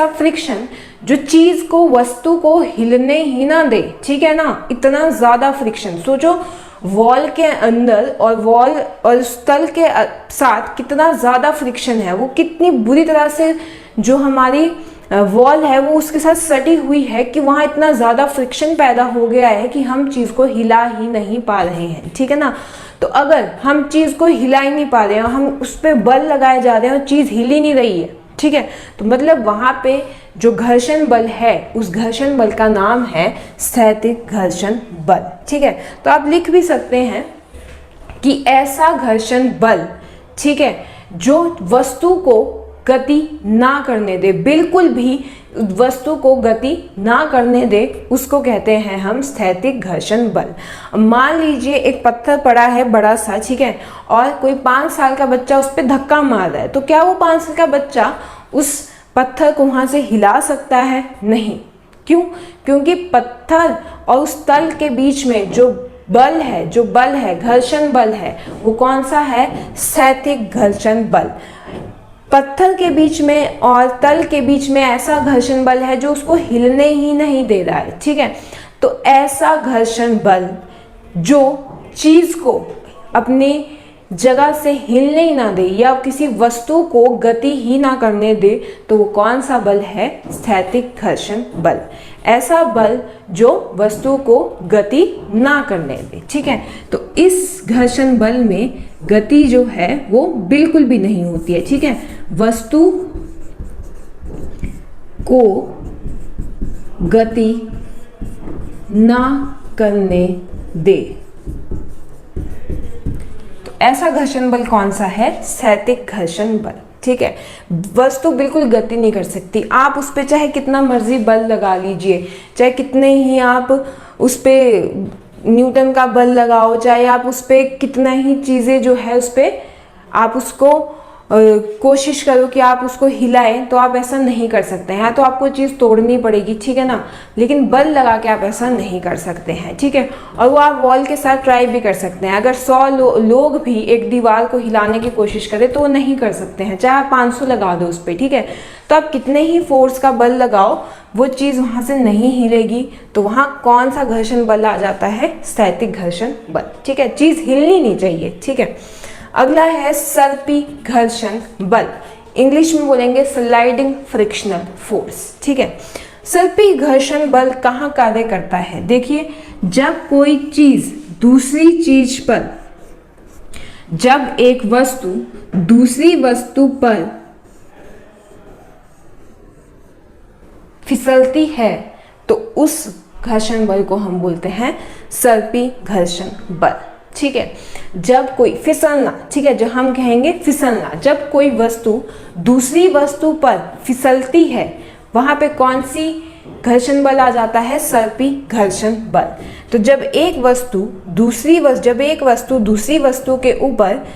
फ्रिक्शन जो चीज को, वस्तु को हिलने ही ना दे। ठीक है ना, इतना ज्यादा फ्रिक्शन। सोचो वॉल के अंदर और वॉल और उस तल के साथ कितना ज्यादा फ्रिक्शन है, वो कितनी बुरी तरह से जो हमारी वॉल है वो उसके साथ सटी हुई है कि वहाँ इतना ज़्यादा फ्रिक्शन पैदा हो गया है कि हम चीज़ को हिला ही नहीं पा रहे हैं। ठीक है ना, तो अगर हम चीज़ को हिला ही नहीं पा रहे हैं, हम उस पर बल लगाए जा रहे हैं और चीज़ हिल ही नहीं रही है, ठीक है, तो मतलब वहाँ पे जो घर्षण बल है, उस घर्षण बल का नाम है स्थैतिक घर्षण बल। ठीक है, तो आप लिख भी सकते हैं कि ऐसा घर्षण बल, ठीक है, जो वस्तु को गति ना करने दे, बिल्कुल भी वस्तु को गति ना करने दे, उसको कहते हैं हम स्थैतिक घर्षण बल। मान लीजिए एक पत्थर पड़ा है बड़ा सा, ठीक है, और कोई 5 साल का बच्चा उस पर धक्का मार रहा है, तो क्या वो 5 साल का बच्चा उस पत्थर को वहां से हिला सकता है? नहीं। क्यों? क्योंकि पत्थर और उस तल के बीच में जो बल है, घर्षण बल है, वो कौन सा है? स्थैतिक घर्षण बल। पत्थर के बीच में और तल के बीच में ऐसा घर्षण बल है जो उसको हिलने ही नहीं दे रहा है। ठीक है, तो ऐसा घर्षण बल जो चीज को अपनी जगह से हिलने ही ना दे या किसी वस्तु को गति ही ना करने दे, तो वो कौन सा बल है? स्थैतिक घर्षण बल। ऐसा बल जो वस्तु को गति ना करने दे। ठीक है, तो इस घर्षण बल में गति जो है वो बिल्कुल भी नहीं होती है। ठीक है, वस्तु को गति ना करने दे, तो ऐसा घर्षण बल कौन सा है? स्थैतिक घर्षण बल। ठीक है, वस्तु बिल्कुल गति नहीं कर सकती, आप उस पर चाहे कितना मर्जी बल लगा लीजिए, चाहे कितने ही आप उस पर न्यूटन का बल लगाओ, चाहे आप उस पर कितना ही चीज़ें जो है उस पर आप उसको कोशिश करो कि आप उसको हिलाएं, तो आप ऐसा नहीं कर सकते हैं। तो आपको चीज़ तोड़नी पड़ेगी, ठीक है ना, लेकिन बल लगा के आप ऐसा नहीं कर सकते हैं। ठीक है, और वो आप वॉल के साथ ट्राई भी कर सकते हैं। अगर 100 लोग भी एक दीवार को हिलाने की कोशिश करें तो वो नहीं कर सकते हैं, चाहे आप 500 लगा दो उस पर। ठीक है, तो आप कितने ही फोर्स का बल लगाओ, वो चीज़ वहाँ से नहीं हिलेगी। तो वहाँ कौन सा घर्षण बल आ जाता है? स्थैतिक घर्षण बल। ठीक है, चीज़ हिलनी नहीं चाहिए। ठीक है, अगला है सर्पी घर्षण बल, इंग्लिश में बोलेंगे स्लाइडिंग फ्रिक्शनल फोर्स। ठीक है, सर्पी घर्षण बल कहाँ कार्य करता है? देखिए, जब कोई चीज दूसरी चीज पर, जब एक वस्तु दूसरी वस्तु पर फिसलती है, तो उस घर्षण बल को हम बोलते हैं सर्पी घर्षण बल। ठीक है, जब कोई फिसलना, ठीक है, जो हम कहेंगे फिसलना, जब कोई वस्तु दूसरी वस्तु पर फिसलती है, वहां पे कौन सी घर्षण बल आ जाता है? सर्पी घर्षण बल। तो जब एक वस्तु दूसरी वस्तु के ऊपर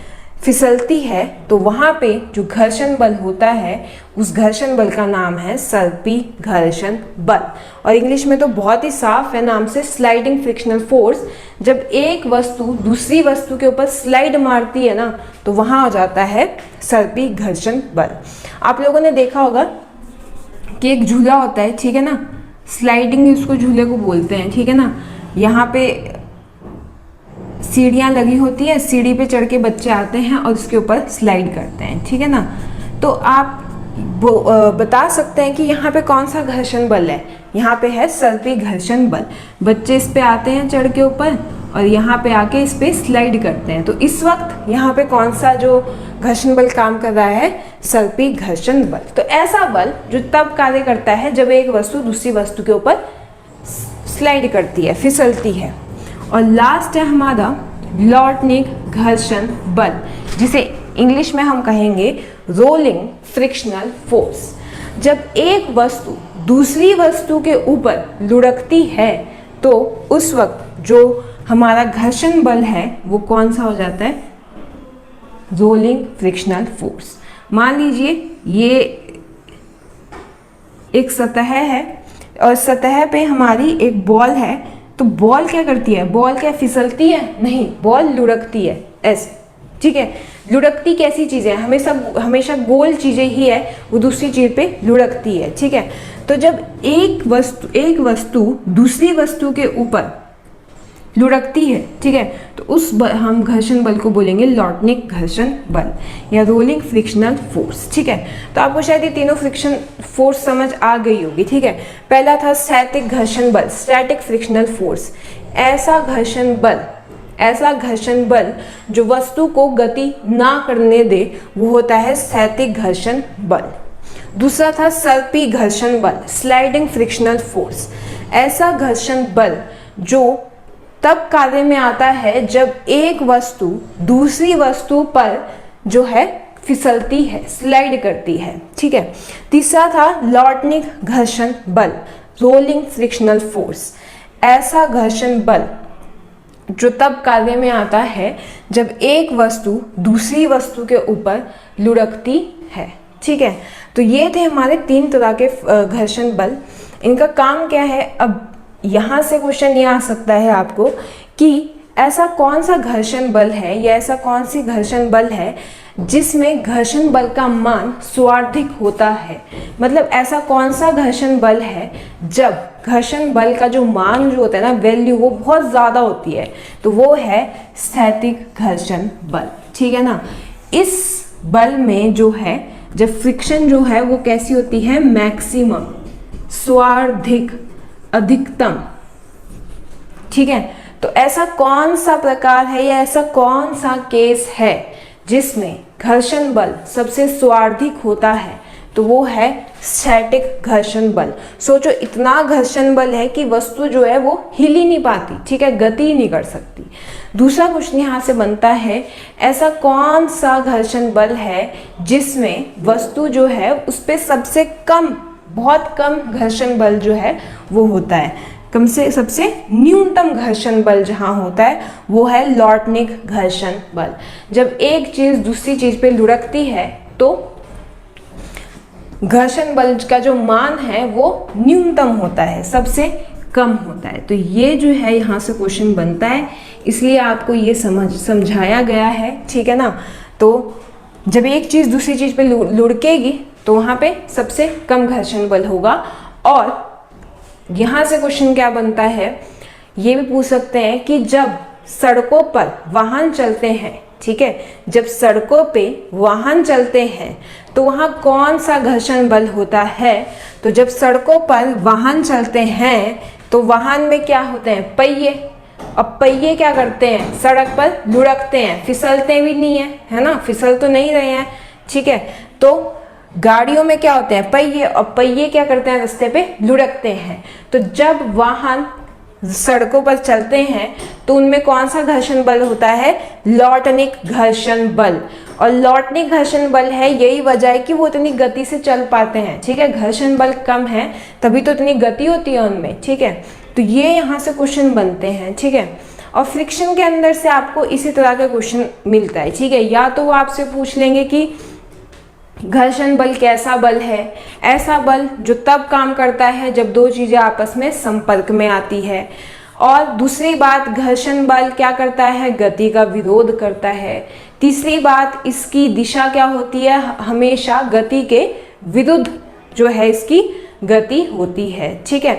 फिसलती है, तो वहां पे जो घर्षण बल होता है, उस घर्षण बल का नाम है सर्पी घर्षण बल। और इंग्लिश में तो बहुत ही साफ है नाम से, स्लाइडिंग फ्रिक्शनल फोर्स। जब एक वस्तु दूसरी वस्तु के ऊपर स्लाइड मारती है ना, तो वहां हो जाता है सर्पी घर्षण बल। आप लोगों ने देखा होगा कि एक झूला होता है, ठीक है ना, स्लाइडिंग उसको झूले को बोलते हैं। ठीक है ना, यहाँ पे सीढ़ियाँ लगी होती है, सीढ़ी पे चढ़ के बच्चे आते हैं और उसके ऊपर स्लाइड करते हैं। ठीक है ना, तो आप बता सकते हैं कि यहाँ पे कौन सा घर्षण बल है? यहाँ पे है सर्पी घर्षण बल। बच्चे इस पे आते हैं चढ़ के ऊपर और यहाँ पे आके इस पे स्लाइड करते हैं, तो इस वक्त यहाँ पे कौन सा जो घर्षण बल काम कर रहा है? सर्पी घर्षण बल। तो ऐसा बल जो तब कार्य करता है जब एक वस्तु दूसरी वस्तु के ऊपर स्लाइड करती है, फिसलती है। और लास्ट है हमारा लॉर्टनिक घर्षण बल, जिसे इंग्लिश में हम कहेंगे रोलिंग फ्रिक्शनल फोर्स। जब एक वस्तु दूसरी वस्तु के ऊपर लुढ़कती है, तो उस वक्त जो हमारा घर्षण बल है वो कौन सा हो जाता है? Rolling frictional force. मान लीजिए ये एक सतह है और सतह पे हमारी एक बॉल है तो बॉल क्या करती है, बॉल क्या फिसलती है, नहीं, बॉल लुढ़कती है ऐसे, ठीक है। लुढ़कती कैसी चीज़ है, हमेशा गोल चीज़ें ही है, वो दूसरी चीज़ पे लुढ़कती है, ठीक है। तो जब एक वस्तु दूसरी वस्तु के ऊपर लुढ़कती है, ठीक है, तो हम घर्षण बल को बोलेंगे लॉर्टनिक घर्षण बल या रोलिंग फ्रिक्शनल फोर्स, ठीक है। तो आपको शायद ये तीनों फ्रिक्शन फोर्स समझ आ गई होगी, ठीक है। पहला था स्थैतिक घर्षण बल, स्टैटिक फ्रिक्शनल फोर्स, ऐसा घर्षण बल जो वस्तु को गति ना करने दे, वो होता है स्थैतिक घर्षण बल। दूसरा था सर्पी घर्षण बल, स्लाइडिंग फ्रिक्शनल फोर्स, ऐसा घर्षण बल जो तब कार्य में आता है जब एक वस्तु दूसरी वस्तु पर जो है फिसलती है, स्लाइड करती है, ठीक है। तीसरा था लॉर्टनिक घर्षण बल, रोलिंग फ्रिक्शनल फोर्स, ऐसा घर्षण बल जो तब कार्य में आता है जब एक वस्तु दूसरी वस्तु के ऊपर लुढ़कती है, ठीक है। तो ये थे हमारे 3 तरह के घर्षण बल। इनका काम क्या है, अब यहाँ से क्वेश्चन ये आ सकता है आपको कि ऐसा कौन सा घर्षण बल है या ऐसा कौन सी घर्षण बल है जिसमें घर्षण बल का मान स्वार्थिक होता है। मतलब ऐसा कौन सा घर्षण बल है जब घर्षण बल का जो मान जो होता है ना, वैल्यू, वो बहुत ज़्यादा होती है, तो वो है स्थैतिक घर्षण बल, ठीक है ना। इस बल में जो है, जब फ्रिक्शन जो है वो कैसी होती है, मैक्सिमम, स्वार्थिक, अधिकतम, ठीक है। तो ऐसा कौन सा प्रकार है या ऐसा कौन सा केस है जिसमें घर्षण बल सबसे स्वार्थिक होता है, तो वो है स्थैतिक घर्षण बल। सोचो, इतना घर्षण बल है कि वस्तु जो है वो हिल ही नहीं पाती, ठीक है, गति ही नहीं कर सकती। दूसरा क्वेश्चन यहाँ से बनता है, ऐसा कौन सा घर्षण बल है जिसमें वस्तु जो है उस पर सबसे कम, बहुत कम घर्षण बल जो है वो होता है, सबसे न्यूनतम घर्षण बल जहाँ होता है वो है लॉर्टनिक घर्षण बल। जब एक चीज़ दूसरी चीज़ पे लुढ़कती है तो घर्षण बल का जो मान है वो न्यूनतम होता है, सबसे कम होता है। तो ये जो है यहाँ से क्वेश्चन बनता है, इसलिए आपको ये समझाया गया है, ठीक है ना। तो जब एक चीज़ दूसरी चीज़ पे लुढ़केगी तो वहाँ पे सबसे कम घर्षण बल होगा। और यहाँ से क्वेश्चन क्या बनता है, ये भी पूछ सकते हैं कि जब सड़कों पर वाहन चलते हैं, ठीक है, जब सड़कों पे वाहन चलते हैं तो वहाँ कौन सा घर्षण बल होता है। तो जब सड़कों पर वाहन चलते हैं तो वाहन में क्या होते हैं, पहिए। अब पहिए क्या करते हैं, सड़क पर लुढ़कते हैं, फिसलते भी नहीं है, है ना, फिसल तो नहीं रहे हैं, ठीक है। तो गाड़ियों में क्या होते हैं, पहिए, और पहिए क्या करते हैं, रास्ते पे लुढ़कते हैं। तो जब वाहन सड़कों पर चलते हैं तो उनमें कौन सा घर्षण बल होता है, लॉर्टनिक घर्षण बल। और लॉर्टनिक घर्षण बल है, यही वजह है कि वो इतनी गति से चल पाते हैं, ठीक है। घर्षण बल कम है तभी तो इतनी गति होती है उनमें, ठीक है। तो ये यहाँ से क्वेश्चन बनते हैं, ठीक है। और फ्रिक्शन के अंदर से आपको इसी तरह का क्वेश्चन मिलता है, ठीक है। या तो वो आपसे पूछ लेंगे कि घर्षण बल कैसा बल है, ऐसा बल जो तब काम करता है जब दो चीज़ें आपस में संपर्क में आती है। और दूसरी बात, घर्षण बल क्या करता है, गति का विरोध करता है। तीसरी बात, इसकी दिशा क्या होती है, हमेशा गति के विरुद्ध जो है इसकी गति होती है, ठीक है।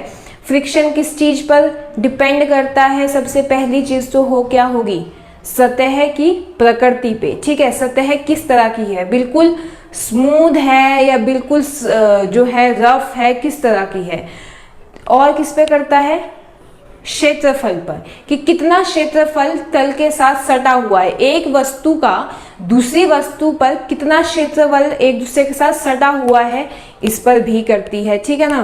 फ्रिक्शन किस चीज़ पर डिपेंड करता है, सबसे पहली चीज़ तो हो क्या होगी, सतह की प्रकृति पे, ठीक है। सतह किस तरह की है, बिल्कुल स्मूथ है या बिल्कुल जो है रफ है, किस तरह की है। और किस पे करता है, क्षेत्रफल पर, कि कितना क्षेत्रफल तल के साथ सटा हुआ है, एक वस्तु का दूसरी वस्तु पर कितना क्षेत्रफल एक दूसरे के साथ सटा हुआ है, इस पर भी करती है, ठीक है ना।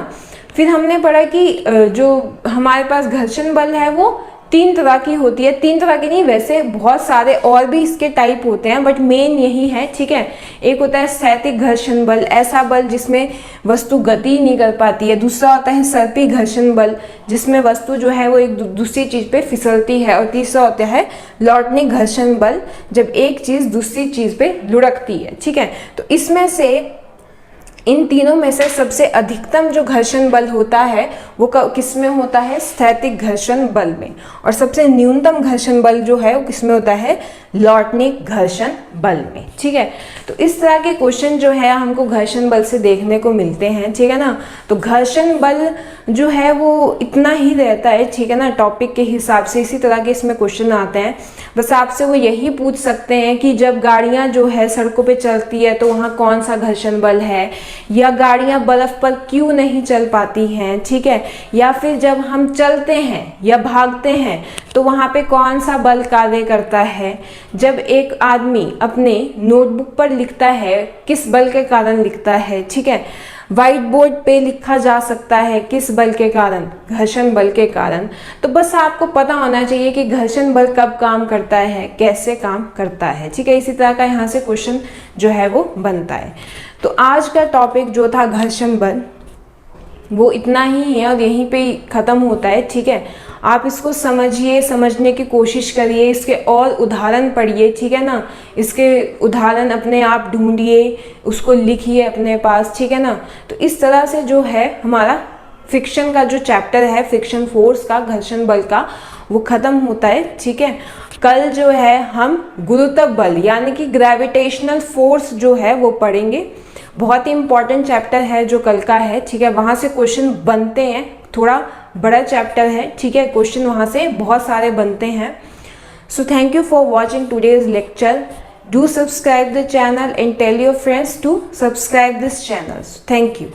फिर हमने पढ़ा कि जो हमारे पास घर्षण बल है वो 3 तरह की होती है, 3 तरह की नहीं, वैसे बहुत सारे और भी इसके टाइप होते हैं, बट मेन यही है, ठीक है। एक होता है स्थैतिक घर्षण बल, ऐसा बल जिसमें वस्तु गति नहीं कर पाती है। दूसरा होता है सर्पी घर्षण बल, जिसमें वस्तु जो है वो एक दूसरी चीज़ पे फिसलती है। और तीसरा होता है लॉर्टनिक घर्षण बल, जब एक चीज़ दूसरी चीज़ पे लुढ़कती है, ठीक है। तो इसमें से इन तीनों में से सबसे अधिकतम जो घर्षण बल होता है वो किस में होता है, स्थैतिक घर्षण बल में, और सबसे न्यूनतम घर्षण बल जो है वो किस में होता है, लॉर्टनिक घर्षण बल में। ठीक है, तो इस तरह के क्वेश्चन जो है हमको घर्षण बल से देखने को मिलते हैं। ठीक है ना, तो घर्षण बल जो है वो इतना ही रहता है। ठीक है ना, टॉपिक के हिसाब से इसी तरह के इसमें क्वेश्चन आते हैं। बस आपसे वो यही पूछ सकते हैं कि जब गाड़ियां जो है सड़कों पे चलती है तो वहाँ कौन सा घर्षण बल है, या गाड़ियां बर्फ पर क्यों नहीं चल पाती हैं। ठीक है, या फिर जब हम चलते हैं या भागते हैं तो वहाँ पे कौन सा बल कार्य करता है। जब एक आदमी अपने नोटबुक पर लिखता है किस बल के कारण लिखता है। ठीक है, व्हाइट बोर्ड पे लिखा जा सकता है किस बल के कारण, घर्षण बल के कारण। तो बस आपको पता होना चाहिए कि घर्षण बल कब काम करता है, कैसे काम करता है। ठीक है, इसी तरह का यहाँ से क्वेश्चन जो है वो बनता है। तो आज का टॉपिक जो था घर्षण बल वो इतना ही है और यहीं पे ख़त्म होता है। ठीक है, आप इसको समझिए, समझने की कोशिश करिए, इसके और उदाहरण पढ़िए। ठीक है ना, इसके उदाहरण अपने आप ढूंढिए, उसको लिखिए अपने पास। ठीक है ना, तो इस तरह से जो है हमारा फ्रिक्शन का जो चैप्टर है, फ्रिक्शन फोर्स का, घर्षण बल का, वो ख़त्म होता है। ठीक है, कल जो है हम गुरुत्व बल यानी कि ग्रेविटेशनल फोर्स जो है वो पढ़ेंगे। बहुत ही इंपॉर्टेंट चैप्टर है जो कल का है। ठीक है, वहाँ से क्वेश्चन बनते हैं, थोड़ा बड़ा चैप्टर है। ठीक है, क्वेश्चन वहाँ से बहुत सारे बनते हैं। So thank you for watching today's lecture. Do subscribe the channel and tell your friends to subscribe this channel. Thank you.